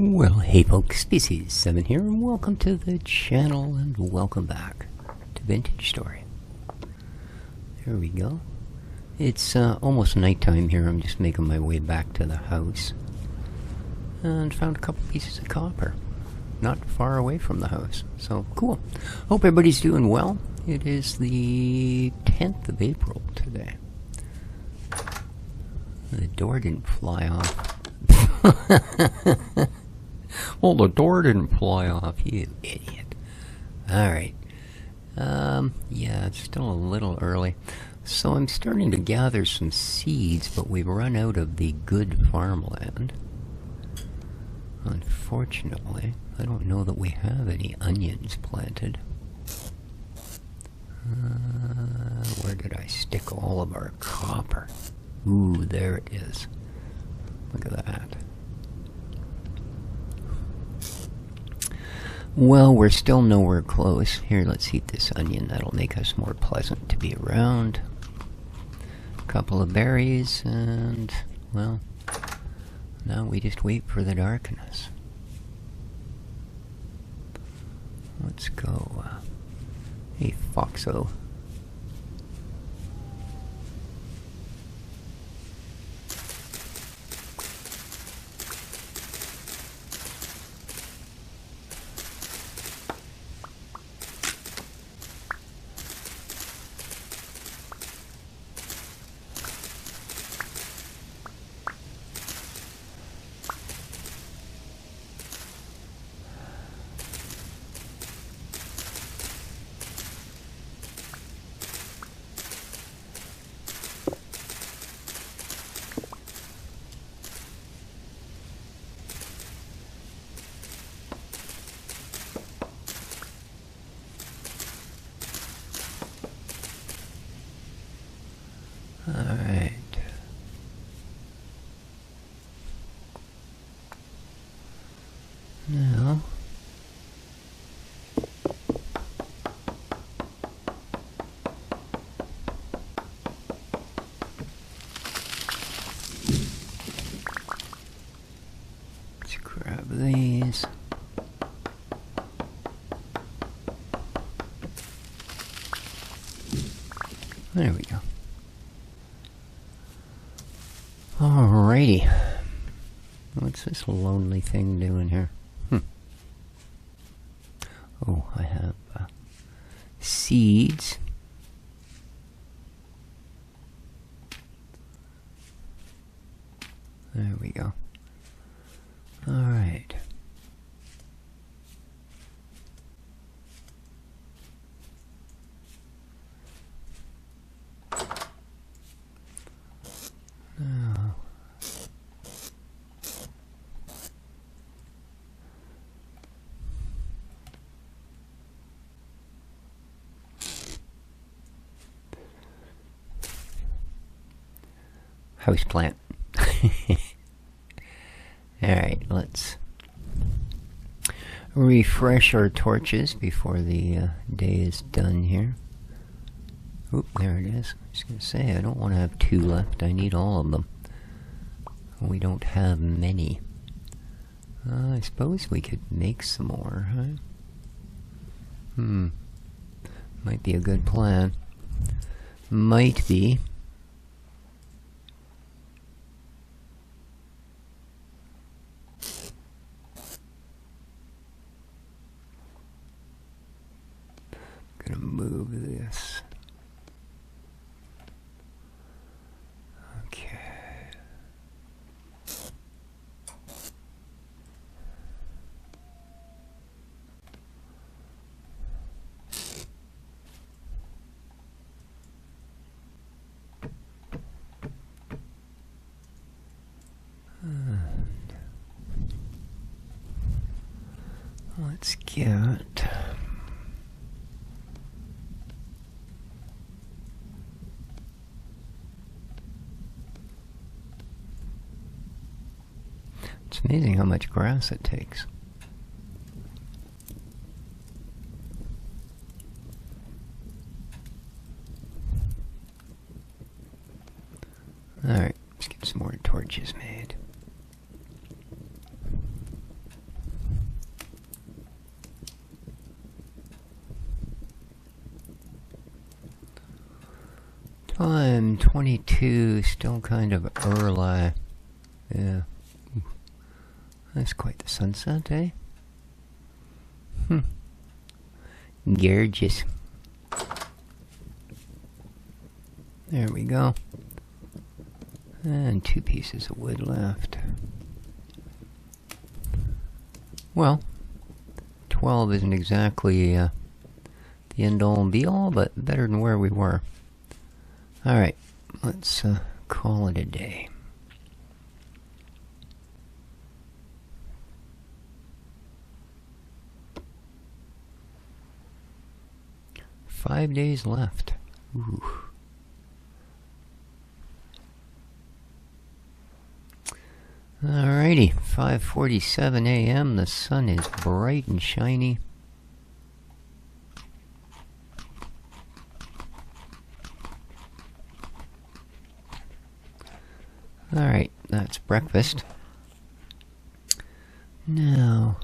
Well, hey folks, Species 7 here, and welcome to the channel, and welcome back to Vintage Story. There we go. It's almost nighttime here. I'm just making my way back to the house. And found a couple pieces of copper. Not far away from the house. So, cool. Hope everybody's doing well. It is the 10th of April today. The door didn't fly off. Well, the door didn't fly off, you idiot. Alright. Yeah, it's still a little early. So I'm starting to gather some seeds, but we've run out of the good farmland. Unfortunately, I don't know that we have any onions planted. Where did I stick all of our copper? Ooh, there it is. Look at that. Well, we're still nowhere close. Here, let's eat this onion. That'll make us more pleasant to be around. A couple of berries, and, well, now we just wait for the darkness. Let's go. Hey, Foxo. Alright. Now, let's grab these. There we go. Alrighty. What's this lonely thing doing here? Oh, I have seeds. There we go. Alright. Now, houseplant. Alright, let's refresh our torches before the day is done here. Oop, there it is. I was going to say, I don't want to have 2 left. I need all of them. We don't have many. I suppose we could make some more, huh? Might be a good plan. Might be. Gonna move this. Okay. Let's get it's amazing how much grass it takes. Alright, let's get some more torches made. Time 22, still kind of early. Yeah. That's quite the sunset, eh? Gorgeous. There we go. And 2 pieces of wood left. Well, 12 isn't exactly the end-all and be-all, but better than where we were. Alright, let's call it a day. Five days left. Ooh. Alrighty, 5:47 a.m. The sun is bright and shiny. Alright, that's breakfast. Now,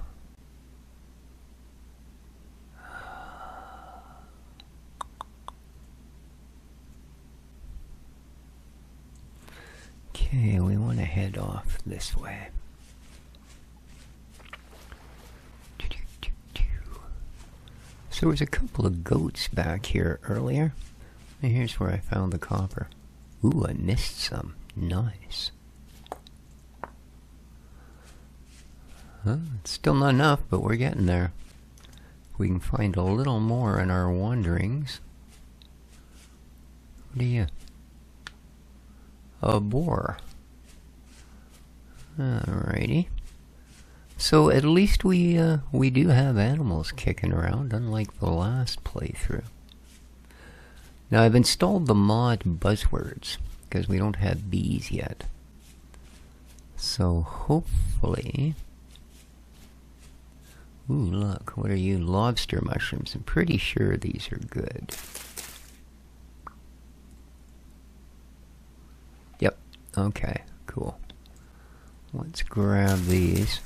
okay, we want to head off this way. So there was a couple of goats back here earlier. And here's where I found the copper. Ooh, I missed some. Nice. It's still not enough, but we're getting there. We can find a little more in our wanderings. What are you? A boar. Alrighty. So at least we do have animals kicking around, unlike the last playthrough. Now I've installed the mod buzzwords because we don't have bees yet. So hopefully... Ooh, look, what are you? Lobster mushrooms. I'm pretty sure these are good. Yep, okay, cool. Let's grab these.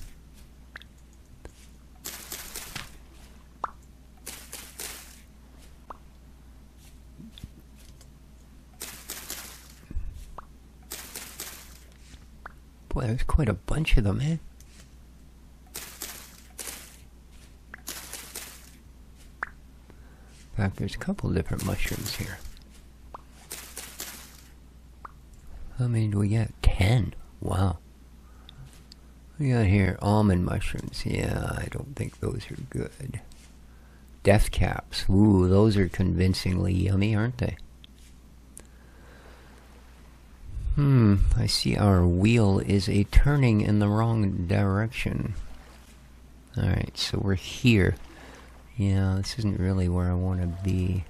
Boy, there's quite a bunch of them, eh? In fact, there's a couple of different mushrooms here. How many do we get? 10. Wow. We got here almond mushrooms. Yeah, I don't think those are good. Death caps. Ooh, those are convincingly yummy, aren't they? I see our wheel is turning in the wrong direction. Alright, so we're here. Yeah, this isn't really where I want to be.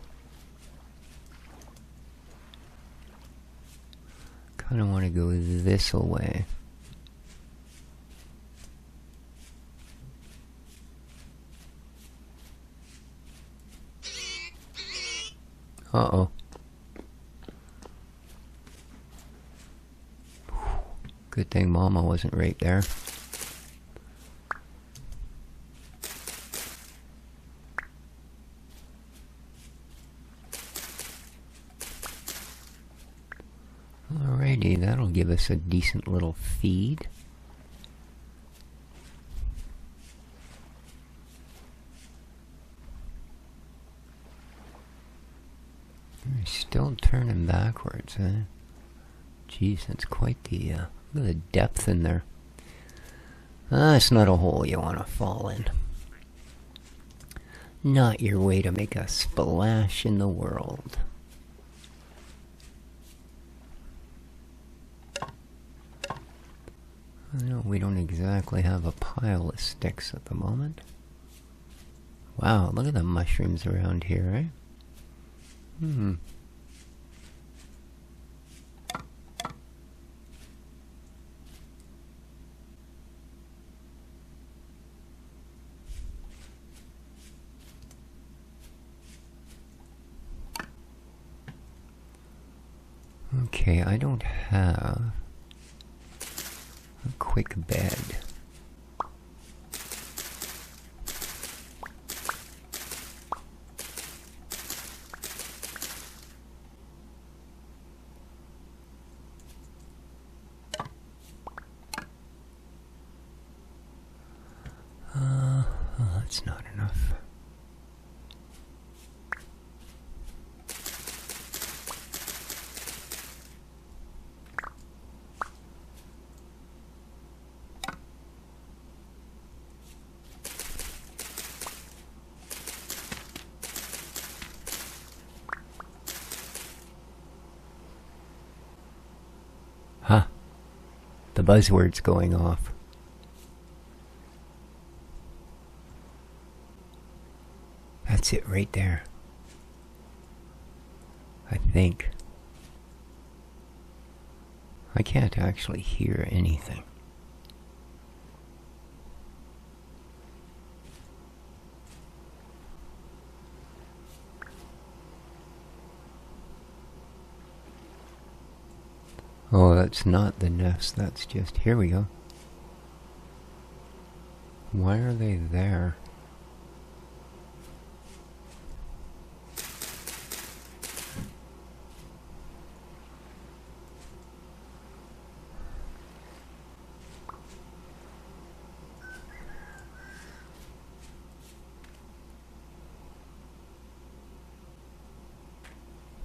Kind of want to go this way. Uh-oh. Good thing Mama wasn't right there. Alrighty, that'll give us a decent little feed. We're still turning backwards, eh? Jeez, that's quite the, look at the depth in there. It's not a hole you want to fall in. Not your way to make a splash in the world. No, we don't exactly have a pile of sticks at the moment. Wow, look at the mushrooms around here, eh? Okay, I don't have a quick bed. that's not enough. Huh. The buzzword's going off. That's it right there. I think. I can't actually hear anything. Oh, that's not the nest, that's just... Here we go. Why are they there?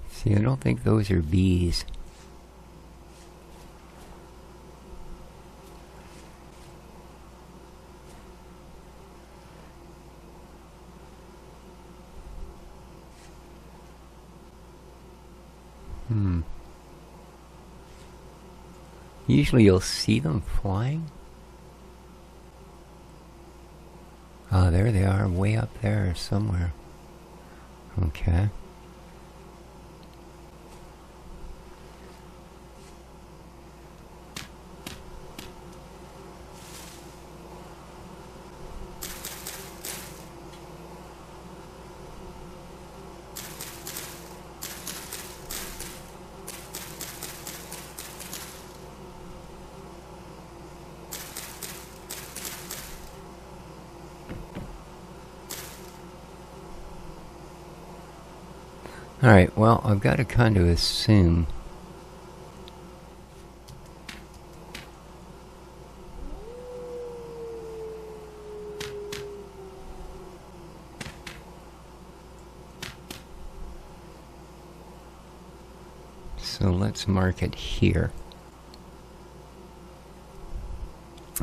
See, I don't think those are bees. Usually you'll see them flying. Ah, there they are, way up there somewhere. Okay. Alright, well, I've got to kind of assume so let's mark it here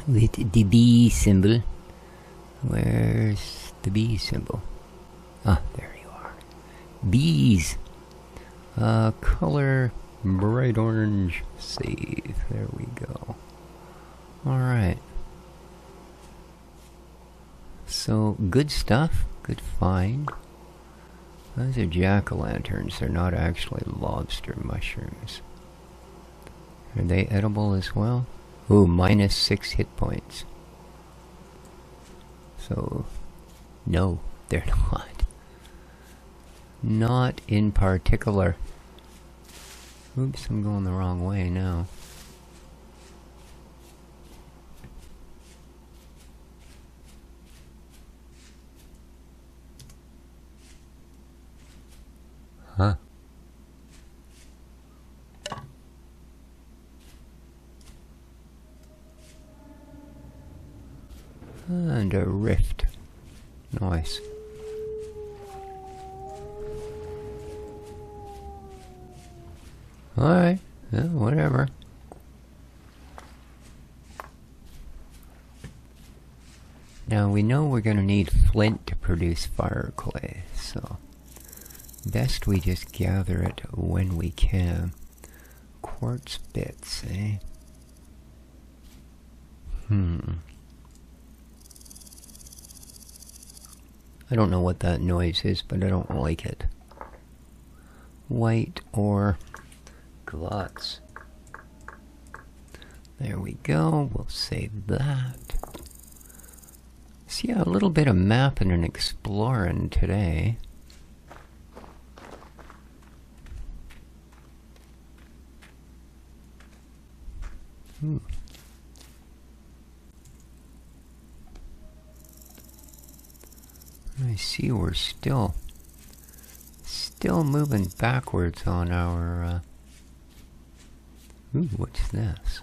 with the bee symbol. Where's the bee symbol? Ah, there you are. Bees. Color bright orange. Save. There we go. Alright. So, good stuff. Good find. Those are jack-o'-lanterns. They're not actually lobster mushrooms. Are they edible as well? Ooh, -6 hit points. So, no, they're not. Not in particular. Oops, I'm going the wrong way now. Huh. And a rift. Nice. Alright, yeah, whatever. Now we know we're going to need flint to produce fire clay, so best we just gather it when we can. Quartz bits, eh? I don't know what that noise is, but I don't like it. White ore glutz. There we go, we'll save that. So yeah, a little bit of mapping and exploring today. Ooh. I see we're still moving backwards on our ooh, what's this?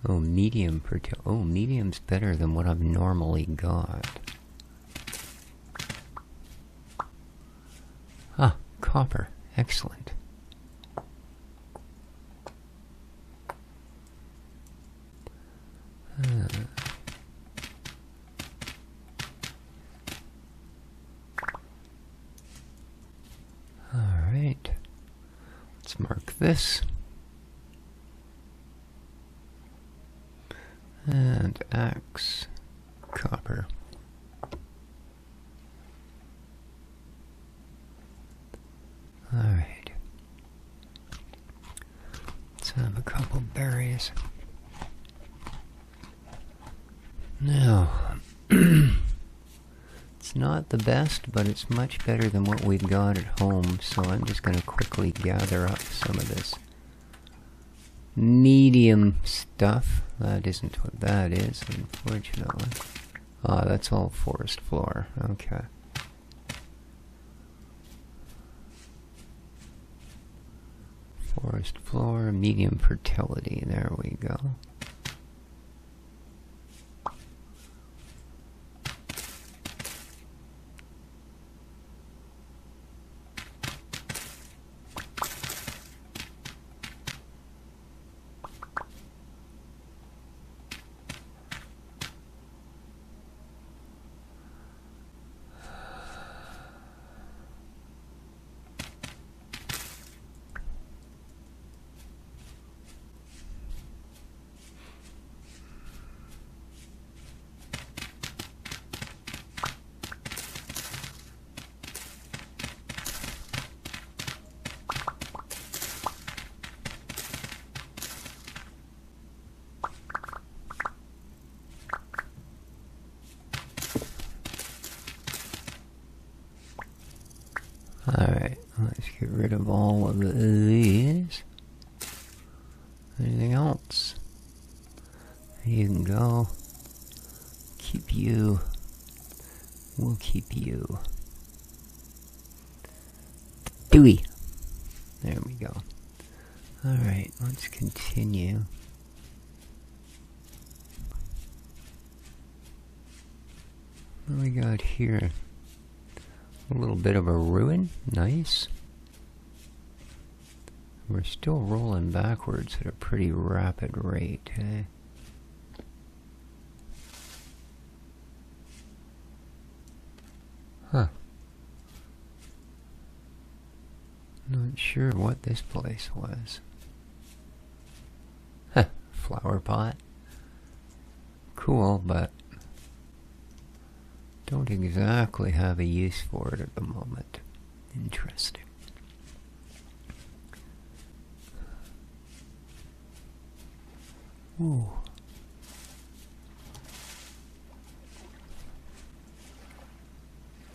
Oh, medium oh, medium's better than what I've normally got. copper. Excellent. Alright. Let's mark this. And axe, copper. Alright. Let's have a couple berries. Now, it's not the best, but it's much better than what we've got at home, so I'm just going to quickly gather up some of this medium stuff. That isn't what that is, unfortunately. Ah, that's all forest floor. Okay. Forest floor, medium fertility. There we go. Alright, let's get rid of all of these. Anything else? You can go. Keep you. We'll keep you. Dewey. There we go. Alright, let's continue. What do we got here? A little bit of a ruin. Nice. We're still rolling backwards at a pretty rapid rate, eh? Huh. Not sure what this place was. Huh. Flower pot. Cool, but don't exactly have a use for it at the moment. Interesting. Ooh.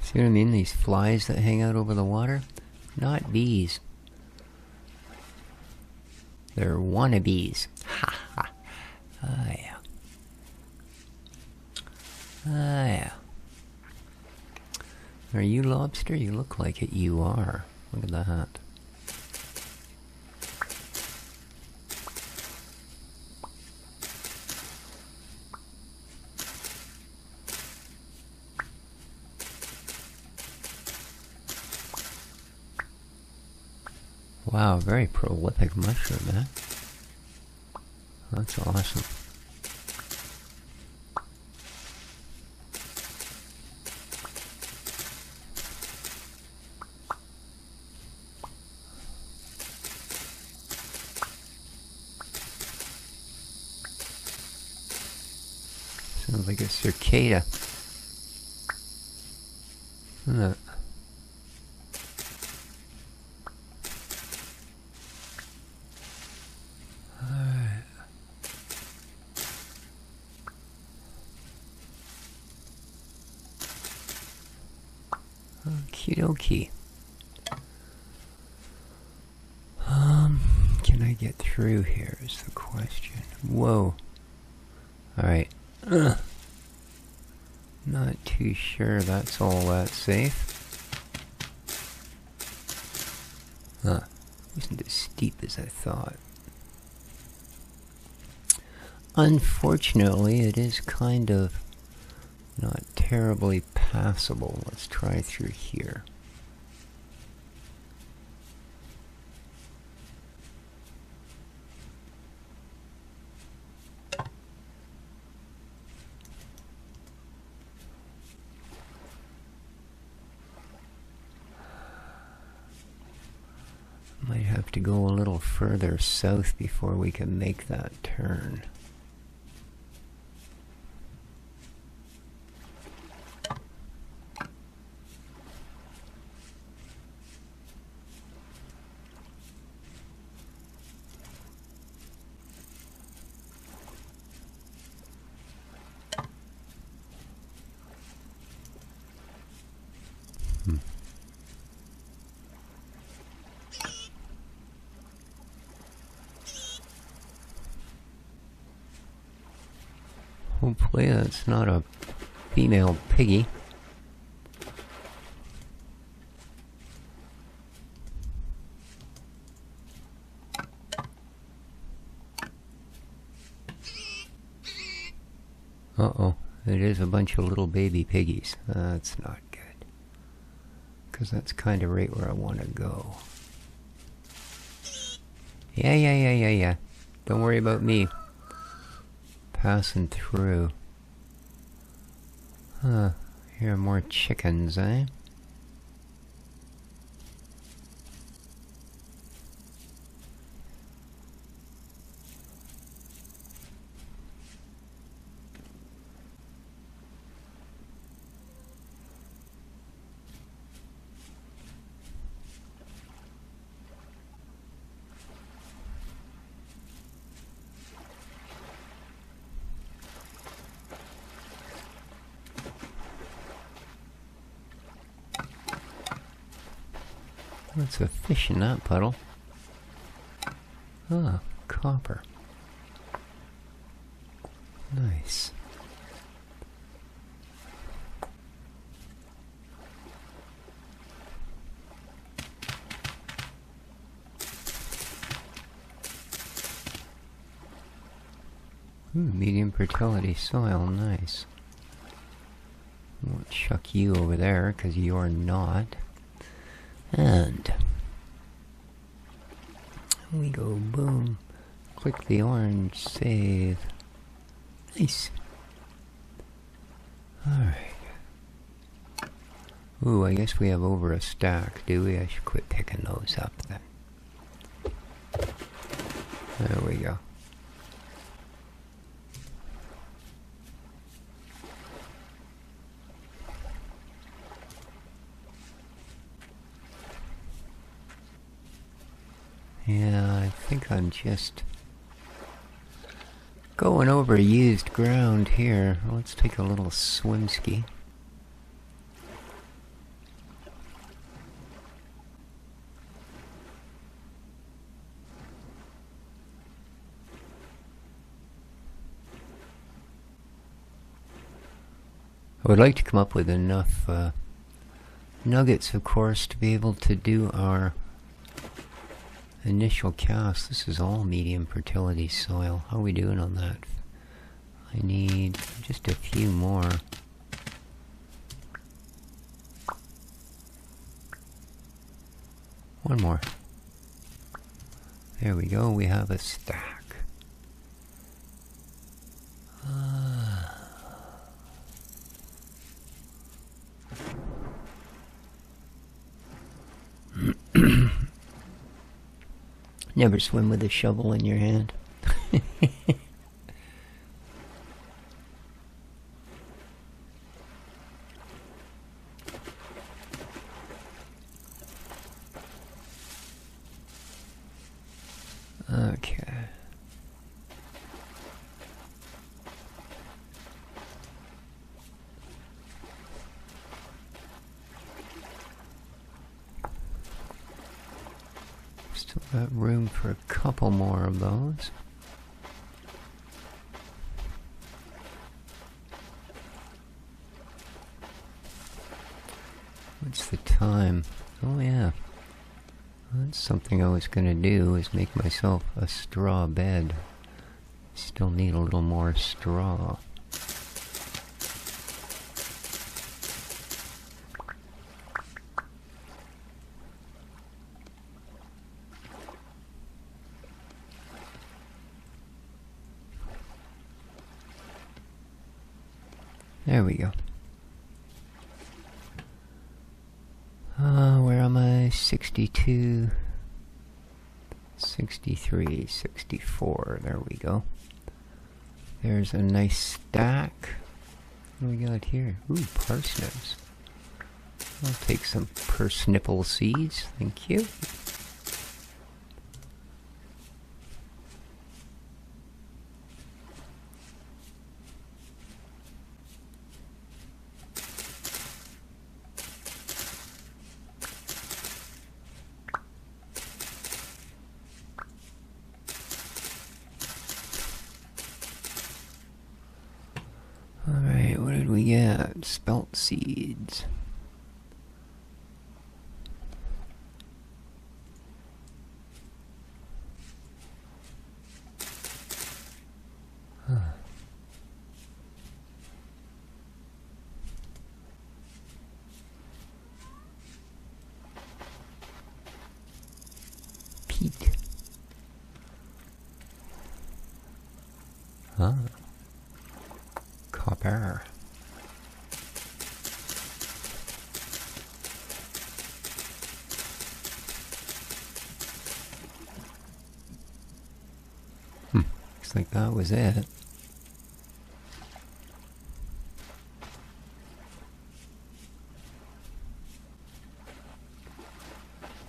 See what I mean? These flies that hang out over the water? Not bees. They're wannabes. Ha ha. Ah yeah. Ah yeah. Are you lobster? You look like it. You are. Look at that. Wow, very prolific mushroom, eh? That's awesome. Sounds like a cicada. Alright. Okie dokie. Can I get through here is the question. Whoa. Alright. Not too sure that's all that safe. Huh. Isn't as steep as I thought. Unfortunately, it is kind of not terribly passable. Let's try through here. Might have to go a little further south before we can make that turn. Hopefully that's not a female piggy. Uh-oh, it is a bunch of little baby piggies. That's not good. Because that's kind of right where I want to go. Yeah. Don't worry about me. Passing through. Huh. Here are more chickens, eh? What's a fish in that puddle? Ah, copper. Nice. Medium fertility soil, nice. Won't chuck you over there because you're not. And we go boom, click the orange, save. Nice. Alright. Ooh, I guess we have over a stack, do we? I should quit picking those up then. There we go. Yeah, I think I'm just going over used ground here. Let's take a little swim ski. I would like to come up with enough nuggets, of course, to be able to do our initial cast. This is all medium fertility soil. How are we doing on that? I need just a few more. One more. There we go. We have a stack. Never swim with a shovel in your hand. Okay. Still got room for a couple more of those. What's the time? Oh yeah. That's something I was going to do, is make myself a straw bed. Still need a little more straw. There we go. Where am I? 62. 63, 64. There we go. There's a nice stack. What do we got here? Ooh, parsnips. I'll take some parsnipple seeds. Thank you. Alright, what did we get? Spelt seeds. Huh. Peat. Huh. Copper. Looks like that was it.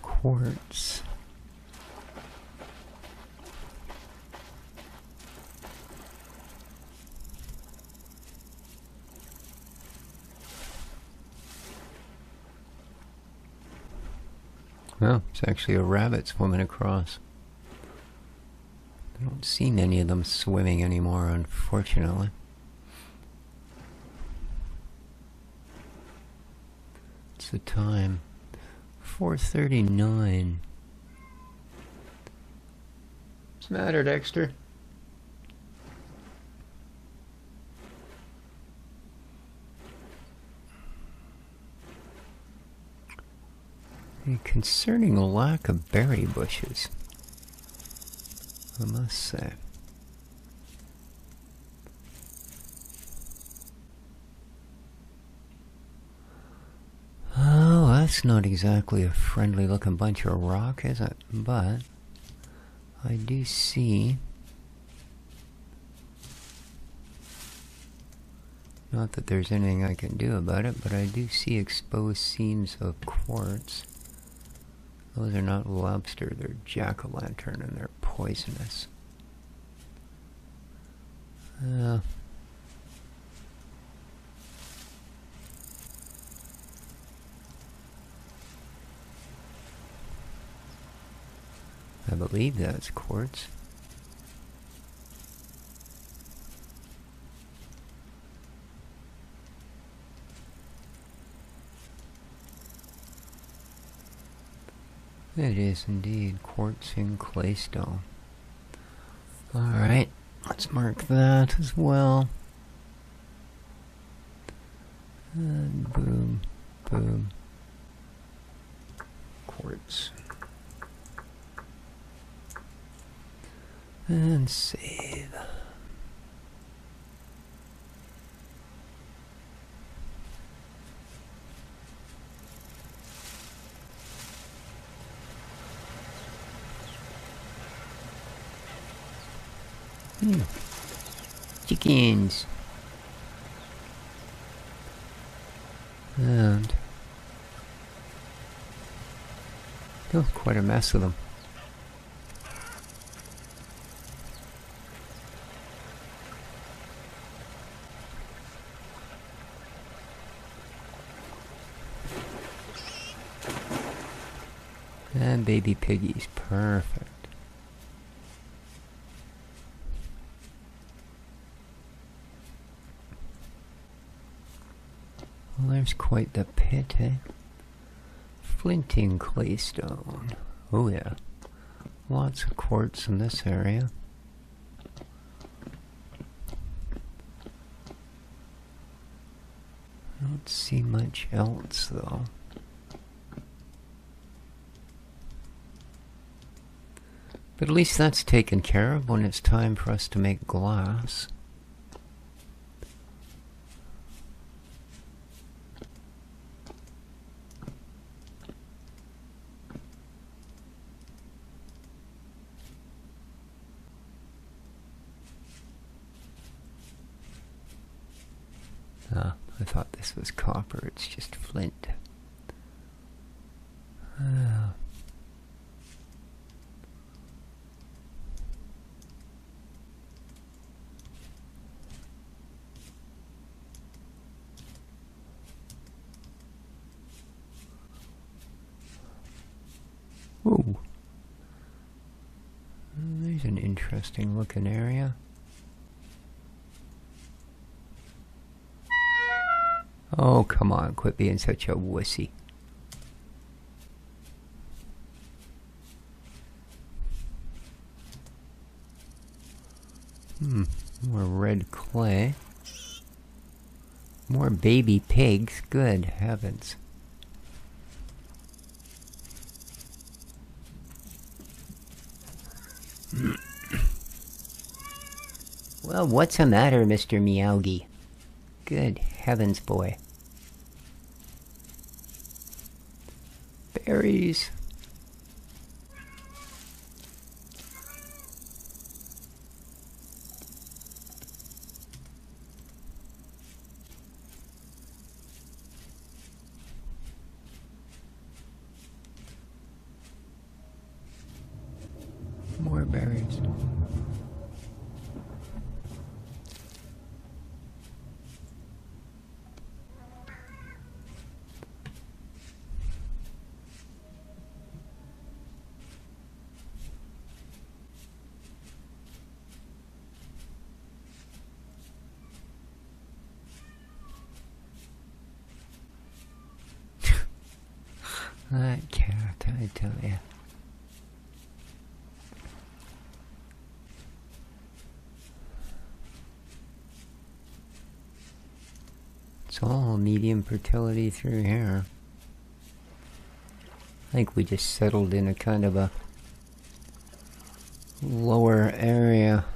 Quartz. Well, it's actually a rabbit swimming across. I don't see many of them swimming anymore, unfortunately. What's the time? 4:39. What's the matter, Dexter? A concerning lack of berry bushes, I must say. Oh, that's not exactly a friendly looking bunch of rock, is it? But I do see, not that there's anything I can do about it, but I do see exposed seams of quartz. Those are not lobster, they're jack-o'-lantern, and they're poisonous. I believe that's quartz. It is indeed quartz and claystone. Alright, let's mark that as well. And boom, boom. Quartz. And save. Chickens. And oh, quite a mess of them. And baby piggies, perfect. Well, there's quite the pit, eh? Flinting claystone. Oh yeah. Lots of quartz in this area. I don't see much else though. But at least that's taken care of when it's time for us to make glass. I thought this was copper. It's just flint. Ooh. There's an interesting looking area. Oh, come on, quit being such a wussy. More red clay. More baby pigs. Good heavens. Well, what's the matter, Mr. Meowgie? Good heavens, boy. Berries. More berries. That cat, I tell ya. It's all medium fertility through here. I think we just settled in a kind of a lower area.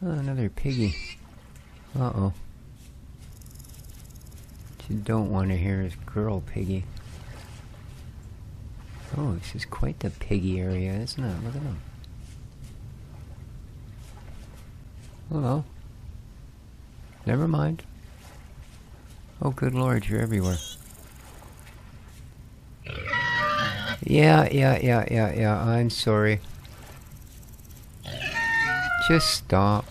Oh, another piggy. Uh-oh. What you don't want to hear is girl piggy. Oh, this is quite the piggy area, isn't it? Look at them. Hello. Never mind. Oh, good lord, you're everywhere. Yeah, I'm sorry. Just stop.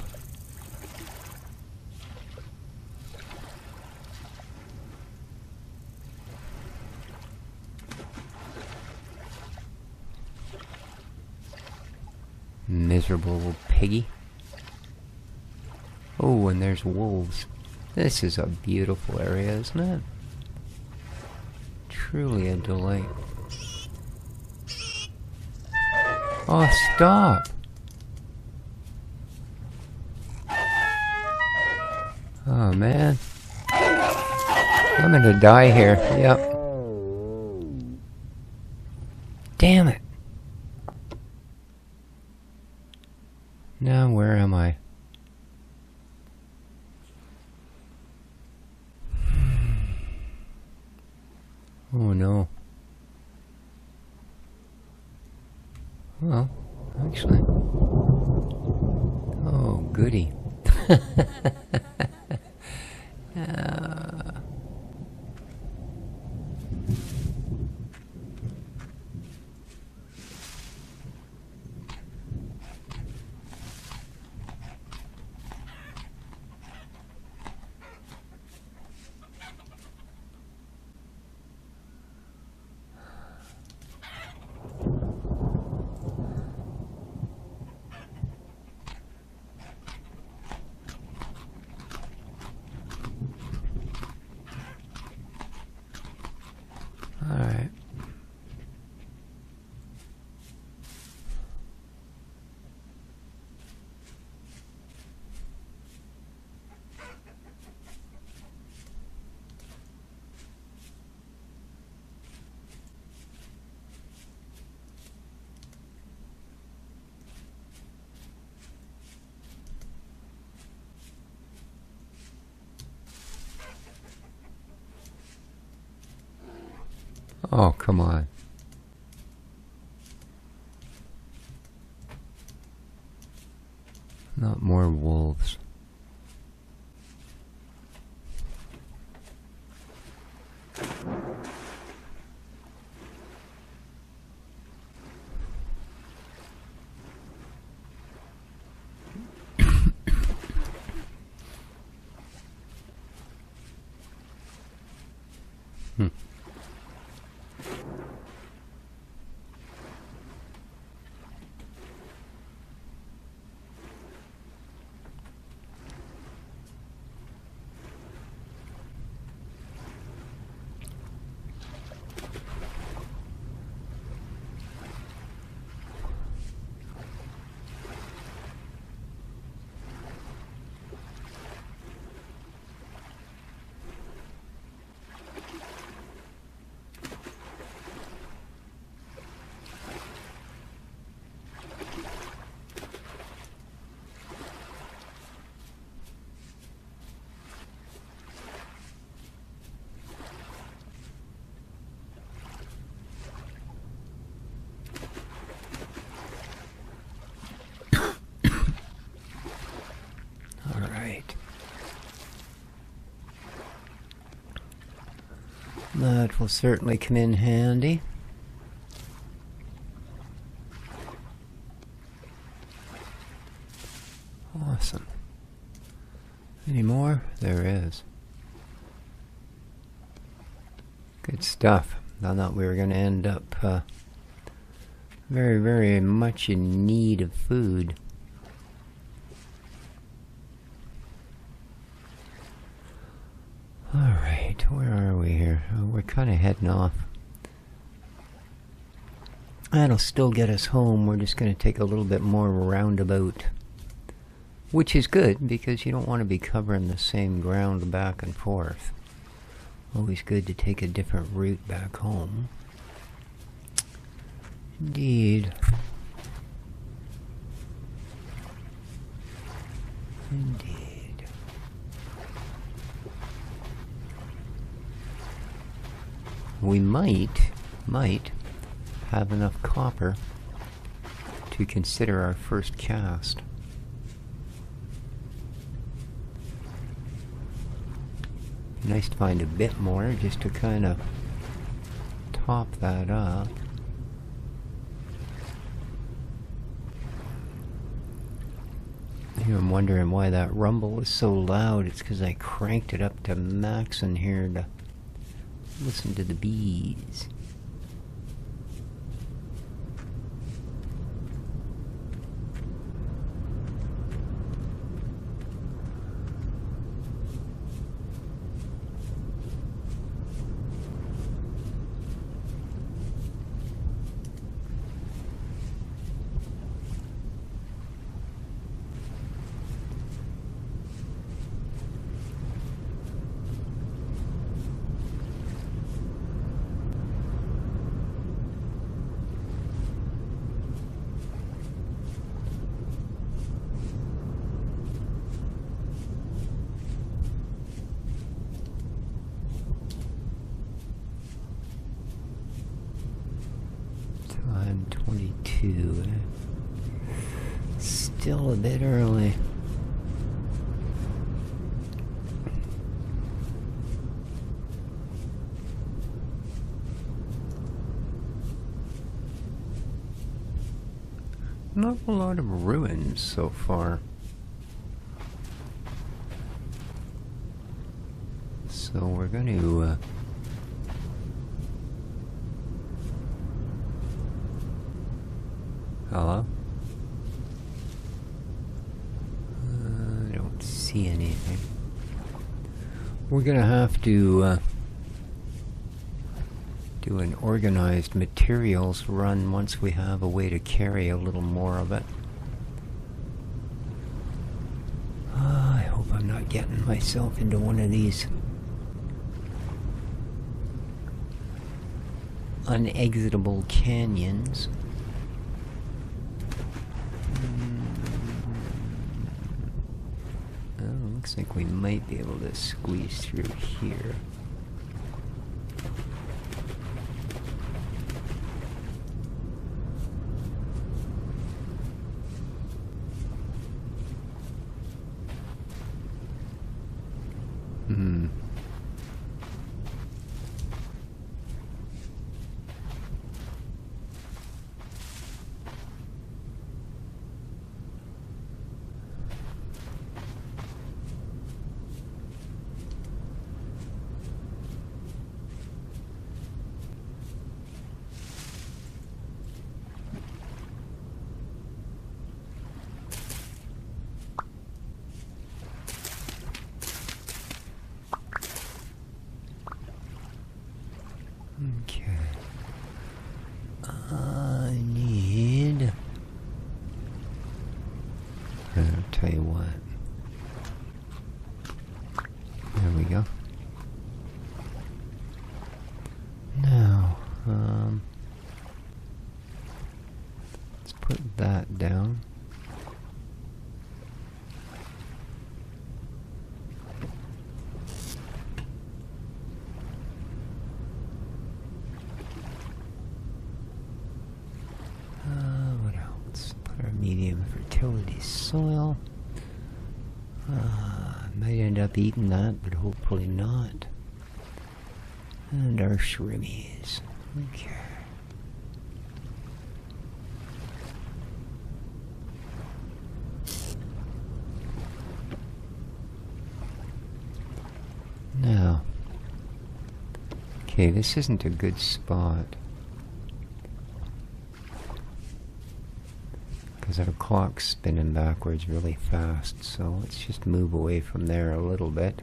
Miserable little piggy. Oh, and there's wolves. This is a beautiful area, isn't it? Truly a delight. Oh, stop! Oh, man. I'm gonna die here. Yep. Damn it. Now, where am I? Oh, no. Well, actually. Oh, goody. Alright. Oh, come on. Not more wolves. That will certainly come in handy. Awesome. Any more? There is. Good stuff. I thought we were going to end up very, very much in need of food. Alright, where are we here? Oh, we're kind of heading off. That'll still get us home. We're just going to take a little bit more roundabout. Which is good, because you don't want to be covering the same ground back and forth. Always good to take a different route back home. Indeed. Indeed. We might have enough copper to consider our first cast. Nice to find a bit more just to kind of top that up. Here I'm wondering why that rumble is so loud. It's because I cranked it up to max in here to listen to the bees. Time 22. Still a bit early. Not a lot of ruins so far. So we're going to hello? I don't see anything. We're going to have to do an organized materials run once we have a way to carry a little more of it. I hope I'm not getting myself into one of these unexitable canyons. Looks like we might be able to squeeze through here. Okay. I need... I'll tell you what. There we go. Now, let's put that down. Medium fertility soil. Might end up eating that, but hopefully not. And our shrimmies. Okay. Now, okay, this isn't a good spot. Because our clock's spinning backwards really fast, so let's just move away from there a little bit.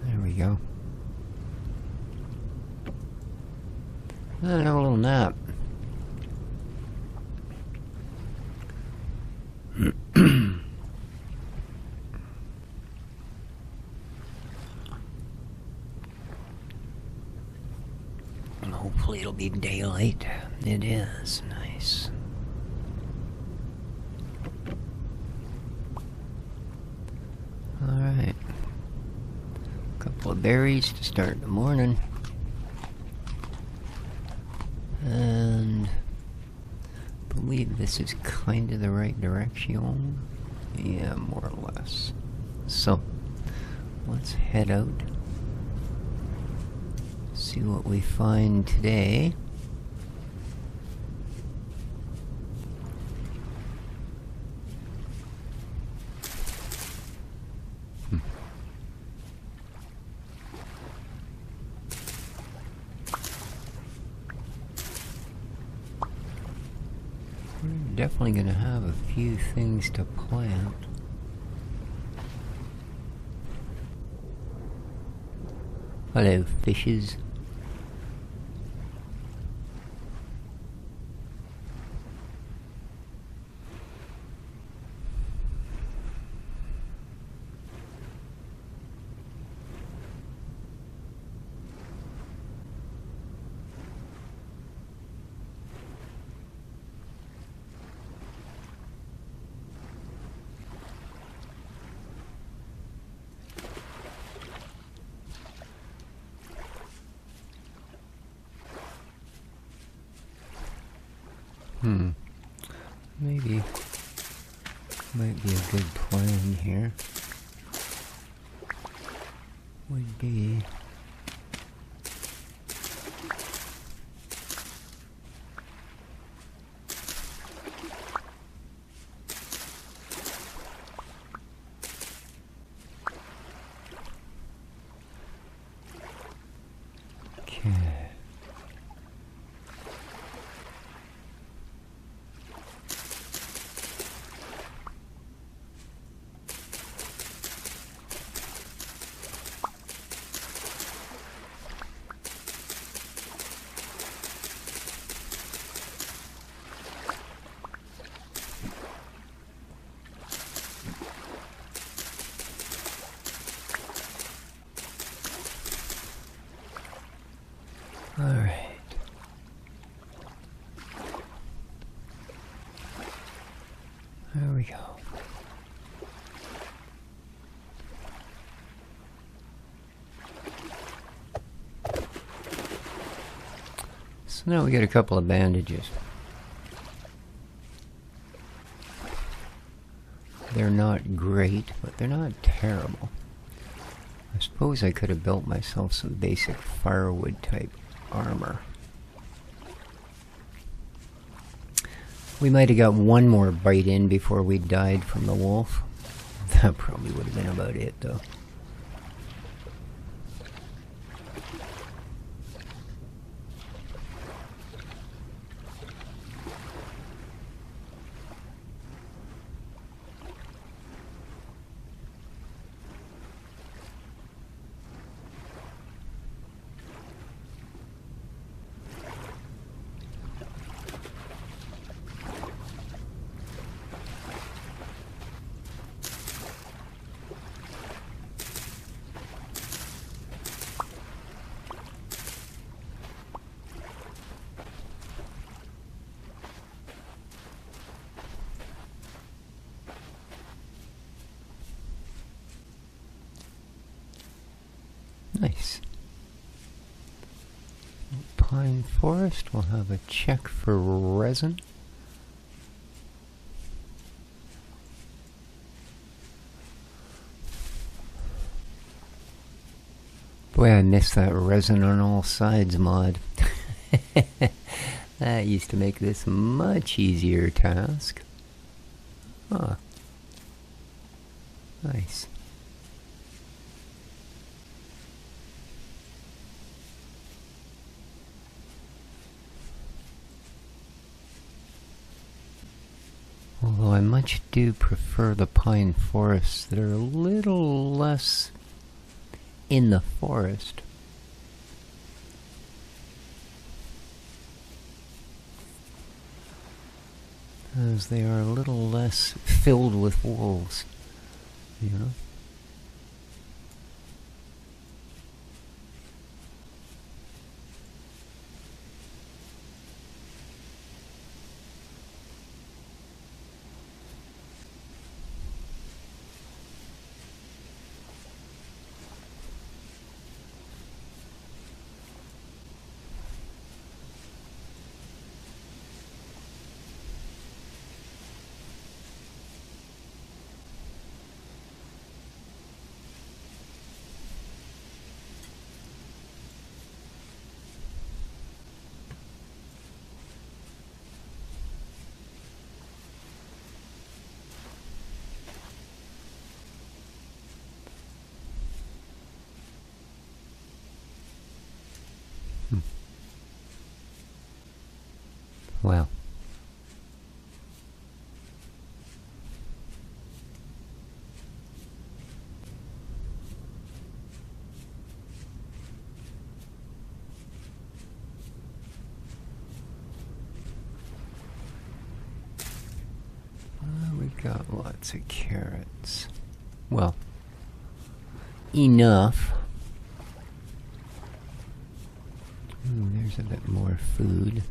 There we go. And have a little nap. And hopefully it'll be daylight. It is. Nice. Alright. Couple of berries to start the morning. And I believe this is kind of the right direction. Yeah, more or less. So, let's head out. See what we find today. We're definitely going to have a few things to plant. Hello, fishes. Maybe might be a good plan here. Would be okay. All right. There we go. So now we get a couple of bandages. They're not great, but they're not terrible. I suppose I could have built myself some basic firewood type armor. We might have got one more bite in before we died from the wolf. That probably would have been about it, though. Nice. Pine forest, we'll have a check for resin. Boy, I miss that resin on all sides mod. That used to make this a much easier task. Ah, nice. Although I much do prefer the pine forests that are a little less in the forest. As they are a little less filled with wolves, you know? Well. We've got lots of carrots. Well, enough. There's a bit more food.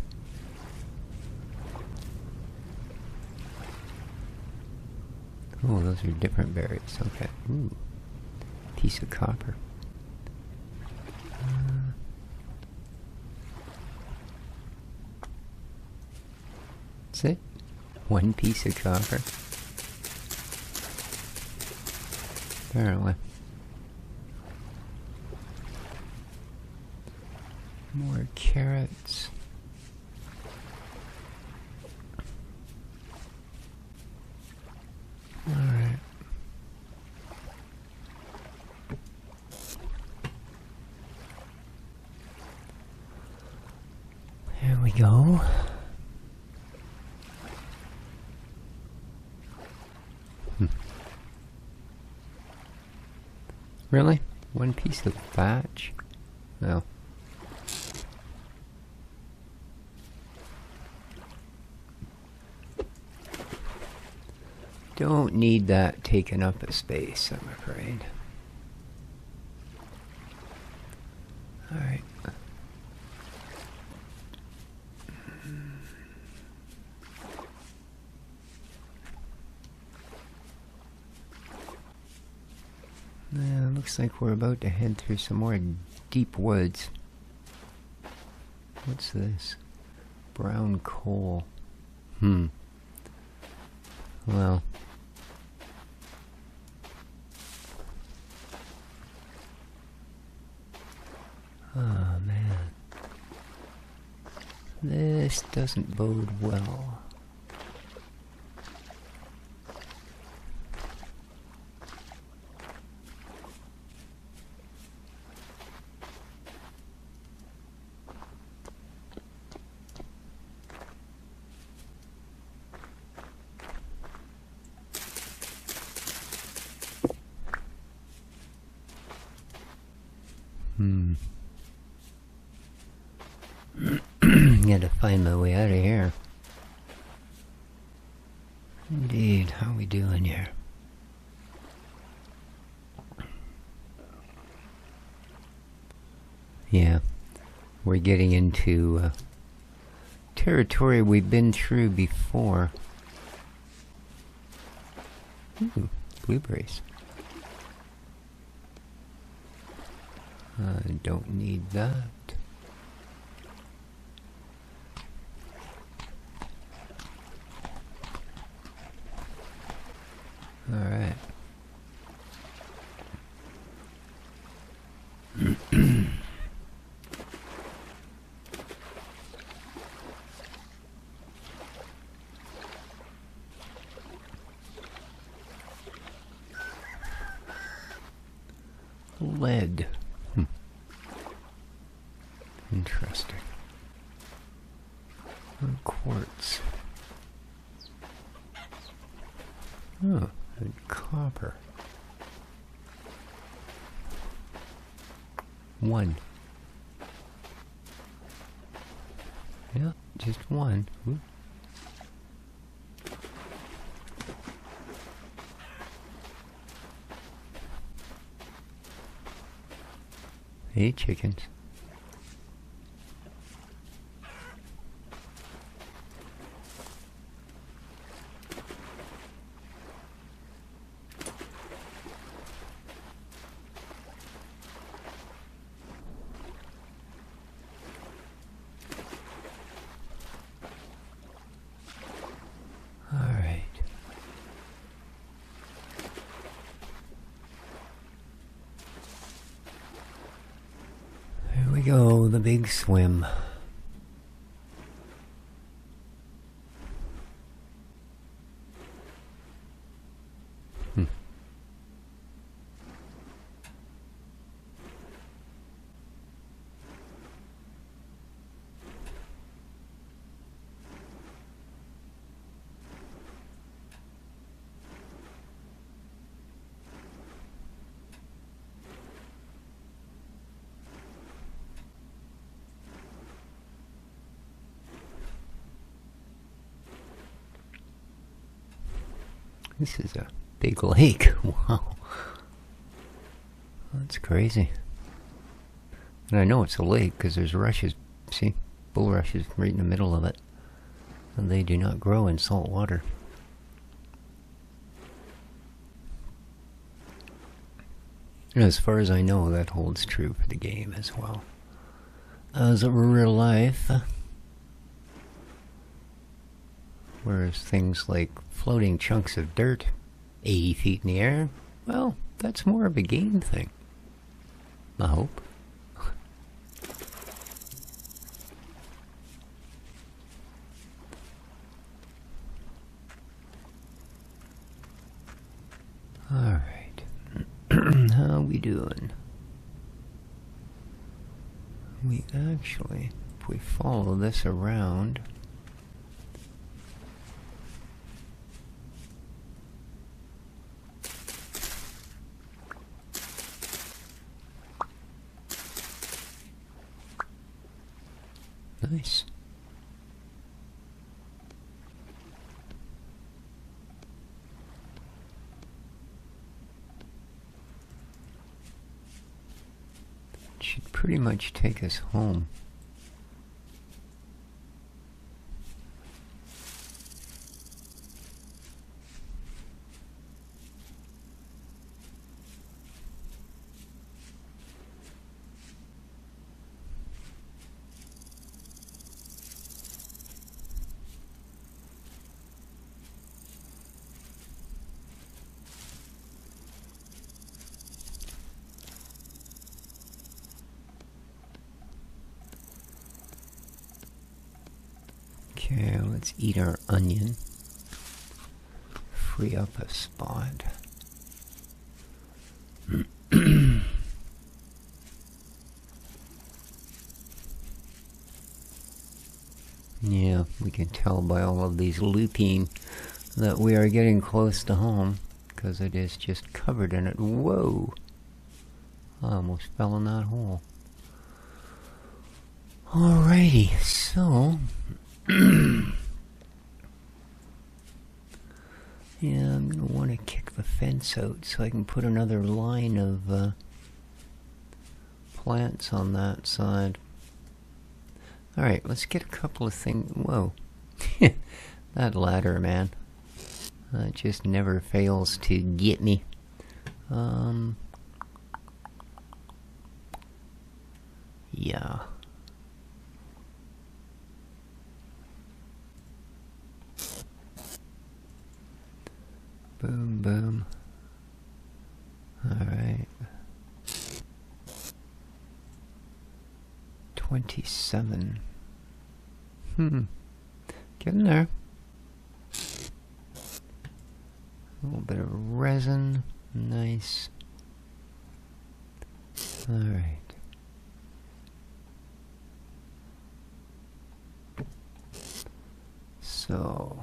Oh, those are different berries. Okay. Ooh. Piece of copper. That's it? One piece of copper? Apparently. More carrots. Alright. There we go. Really? One piece of thatch? No. Don't need that taking up a space, I'm afraid. Alright. Yeah, looks like we're about to head through some more deep woods. What's this? Brown coal. Well. Oh man. This doesn't bode well. Gotta find my way out of here. Indeed, how we doing here? Yeah, we're getting into territory we've been through before. Ooh, blueberries. I don't need that. Alright. Lead. Interesting. And quartz. Oh, and copper. 1. Yeah, just 1. Ooh. Hey, chickens. Go, the big swim. This is a big lake. Wow. That's crazy. And I know it's a lake because there's rushes. See? Bulrushes right in the middle of it. And they do not grow in salt water. And as far as I know, that holds true for the game as well as real life. Whereas things like floating chunks of dirt 80 feet in the air, well, that's more of a game thing. I hope. Alright. How we doing? We actually, if we follow this around, nice. Should pretty much take us home. Okay, let's eat our onion. Free up a spot. Yeah, we can tell by all of these looping that we are getting close to home, because it is just covered in it. Whoa! I almost fell in that hole. Alrighty, so yeah, I'm going to want to kick the fence out so I can put another line of plants on that side. Alright, let's get a couple of things. Whoa. That ladder, man. It just never fails to get me. Yeah. Boom, boom. Alright. 27. Getting there. A little bit of resin. Nice. Alright. So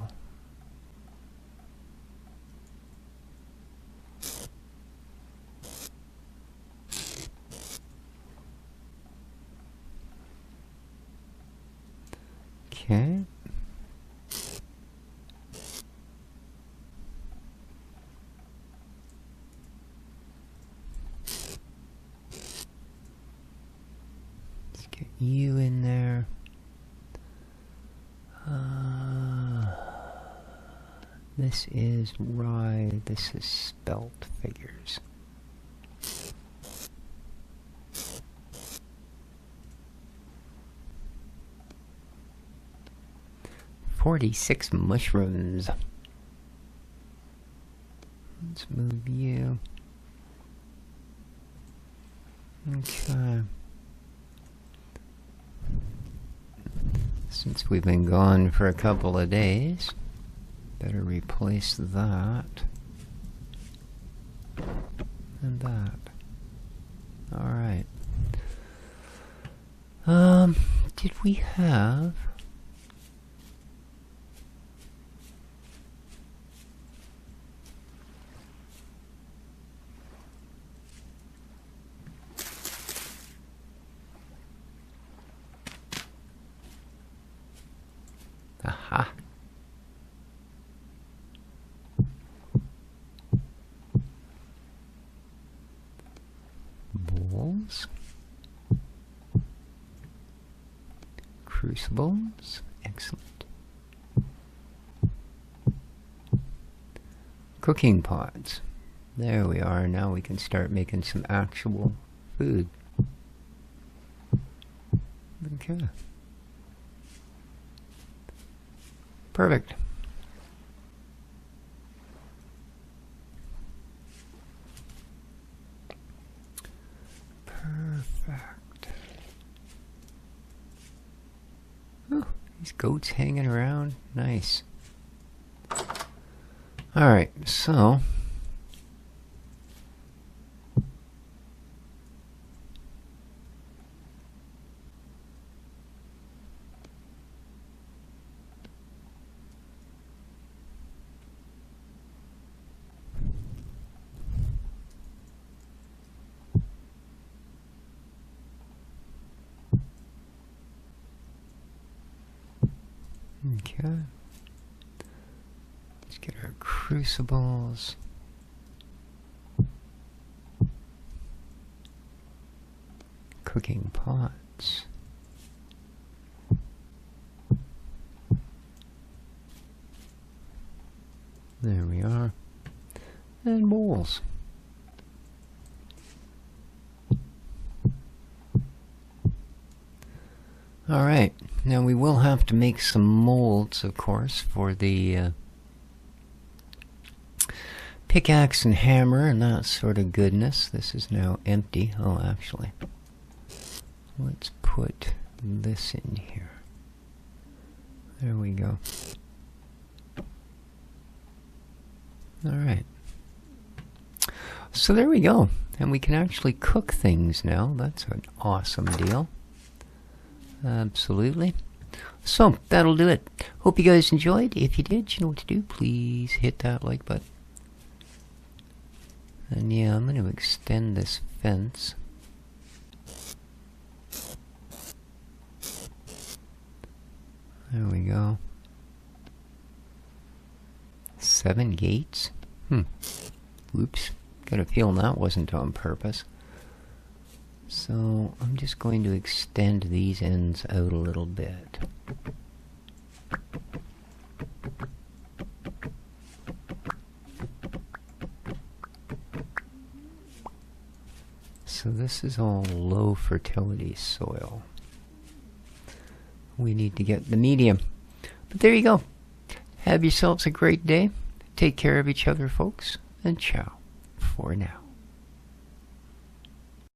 okay. Let's get you in there. This is right. This is spelt figures. $46 mushrooms. Let's move you. Okay. Since we've been gone for a couple of days, better replace that and that. Alright. Did we have... Aha. Bowls. Crucibles. Excellent. Cooking pots. There we are. Now we can start making some actual food. Okay. Perfect. Perfect. Oh, these goats hanging around. Nice. Alright, so... Okay. Let's get our crucibles. Cooking pots. There we are. And bowls. Alright, now we will have to make some molds, of course, for the pickaxe and hammer and that sort of goodness. This is now empty. Oh, actually, let's put this in here. There we go. Alright. So there we go. And we can actually cook things now. That's an awesome deal. Absolutely. So, that'll do it. Hope you guys enjoyed. If you did, you know what to do. Please hit that like button. And yeah, I'm going to extend this fence. There we go. 7 gates? Oops. Got a feeling that wasn't on purpose. So I'm just going to extend these ends out a little bit. So this is all low fertility soil. We need to get the medium. But there you go. Have yourselves a great day. Take care of each other, folks, and ciao for now.